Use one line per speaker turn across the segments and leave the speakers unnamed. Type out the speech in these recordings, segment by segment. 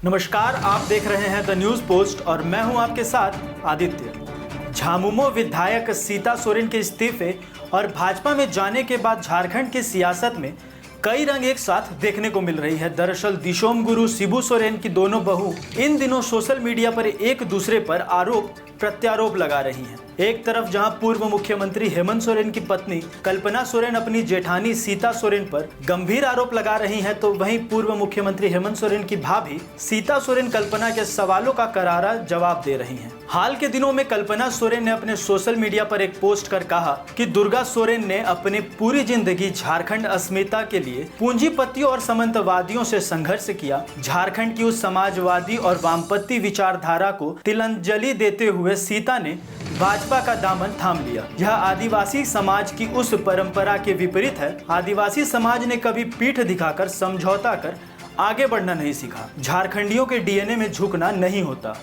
नमस्कार, आप देख रहे हैं द न्यूज़ पोस्ट और मैं हूं आपके साथ आदित्य। झामुमो विधायक सीता सोरेन के इस्तीफे और भाजपा में जाने के बाद झारखंड की सियासत में कई रंग एक साथ देखने को मिल रही है। दरअसल दिशोम गुरु शिबू सोरेन की दोनों बहू इन दिनों सोशल मीडिया पर एक दूसरे पर आरोप प्रत्यारोप लगा रही हैं। एक तरफ जहां पूर्व मुख्यमंत्री हेमंत सोरेन की पत्नी कल्पना सोरेन अपनी जेठानी सीता सोरेन पर गंभीर आरोप लगा रही हैं, तो वहीं पूर्व मुख्यमंत्री हेमंत सोरेन की भाभी सीता सोरेन कल्पना के सवालों का करारा जवाब दे रही हैं। हाल के दिनों में कल्पना सोरेन ने अपने सोशल मीडिया पर एक पोस्ट कर कहा कि दुर्गा सोरेन ने अपनी पूरी जिंदगी झारखंड अस्मिता के लिए पूंजीपतियों और सामंतवादियों से संघर्ष किया। झारखंड की उस समाजवादी और वामपंथी विचारधारा को तिलांजलि देते हुए सीता ने भाजपा का दामन थाम लिया। यह आदिवासी समाज की उस परंपरा के विपरीत है। आदिवासी समाज ने कभी पीठ दिखाकर समझौता कर आगे बढ़ना नहीं सीखा। झारखंडियों के डीएनए में झुकना नहीं होता।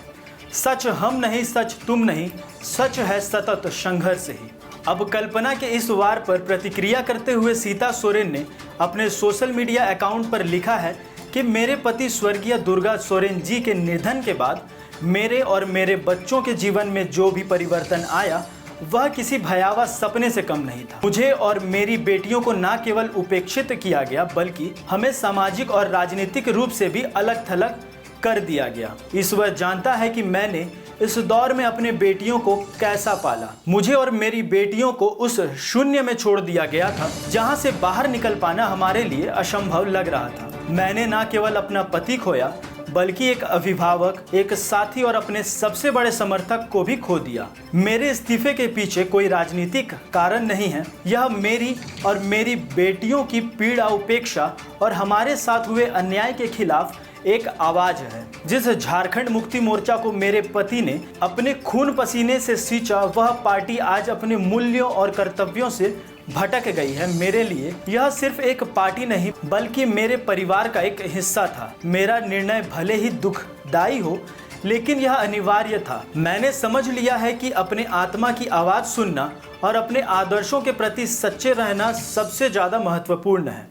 सच हम नहीं, सच तुम नहीं, सच है सतत संघर्ष ही। अब कल्पना के इस वार पर प्रतिक्रिया करते हुए सीता सोरेन ने अपने सोशल मीडिया अकाउंट पर लिखा है कि मेरे पति स्वर्गीय दुर्गा सोरेन जी के निधन के बाद मेरे और मेरे बच्चों के जीवन में जो भी परिवर्तन आया वह किसी भयावह सपने से कम नहीं था। मुझे और मेरी बेटियों को न केवल उपेक्षित किया गया बल्कि हमें सामाजिक और राजनीतिक रूप से भी अलग थलग कर दिया गया। ईश्वर जानता है कि मैंने इस दौर में अपने बेटियों को कैसा पाला। मुझे और मेरी बेटियों को उस शून्य में छोड़ दिया गया था जहां से बाहर निकल पाना हमारे लिए असंभव लग रहा था। मैंने न केवल अपना पति खोया बल्कि एक अभिभावक, एक साथी और अपने सबसे बड़े समर्थक को भी खो दिया। मेरे इस्तीफे के पीछे कोई राजनीतिक कारण नहीं है। यह मेरी और मेरी बेटियों की पीड़ा, उपेक्षा और हमारे साथ हुए अन्याय के खिलाफ एक आवाज है। जिस झारखंड मुक्ति मोर्चा को मेरे पति ने अपने खून पसीने से सींचा, वह पार्टी आज अपने मूल्यों और कर्तव्यों से भटक गई है। मेरे लिए यह सिर्फ एक पार्टी नहीं बल्कि मेरे परिवार का एक हिस्सा था। मेरा निर्णय भले ही दुखदायी हो लेकिन यह अनिवार्य था। मैंने समझ लिया है कि अपने आत्मा की आवाज़ सुनना और अपने आदर्शों के प्रति सच्चे रहना सबसे ज़्यादा महत्वपूर्ण है।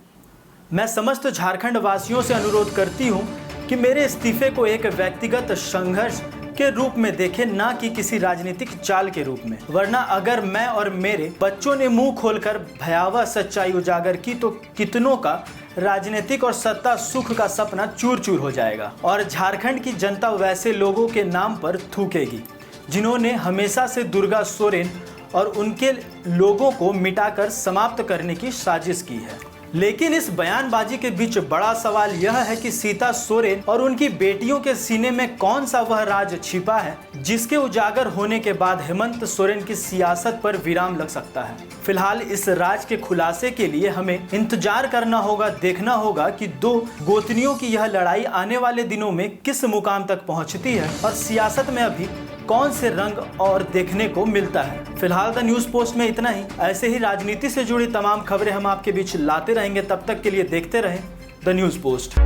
मैं समस्त झारखंड वासियों से अनुरोध करती हूं कि मेरे इस्तीफे को एक व्यक्तिगत संघर्ष के रूप में देखें, ना कि किसी राजनीतिक चाल के रूप में। वरना अगर मैं और मेरे बच्चों ने मुंह खोलकर भयावह सच्चाई उजागर की तो कितनों का राजनीतिक और सत्ता सुख का सपना चूर चूर हो जाएगा और झारखंड की जनता वैसे लोगों के नाम पर थूकेगी जिन्होंने हमेशा से दुर्गा सोरेन और उनके लोगों को मिटाकर समाप्त करने की साजिश की है। लेकिन इस बयानबाजी के बीच बड़ा सवाल यह है कि सीता सोरेन और उनकी बेटियों के सीने में कौन सा वह राज छिपा है जिसके उजागर होने के बाद हेमंत सोरेन की सियासत पर विराम लग सकता है। फिलहाल इस राज के खुलासे के लिए हमें इंतजार करना होगा, देखना होगा कि दो गोतनियों की यह लड़ाई आने वाले दिनों में किस मुकाम तक पहुंचती है और सियासत में अभी कौन से रंग और देखने को मिलता है। फिलहाल द न्यूज़ पोस्ट में इतना ही। ऐसे ही राजनीति से जुड़ी तमाम खबरें हम आपके बीच लाते रहेंगे। तब तक के लिए देखते रहें द न्यूज़ पोस्ट।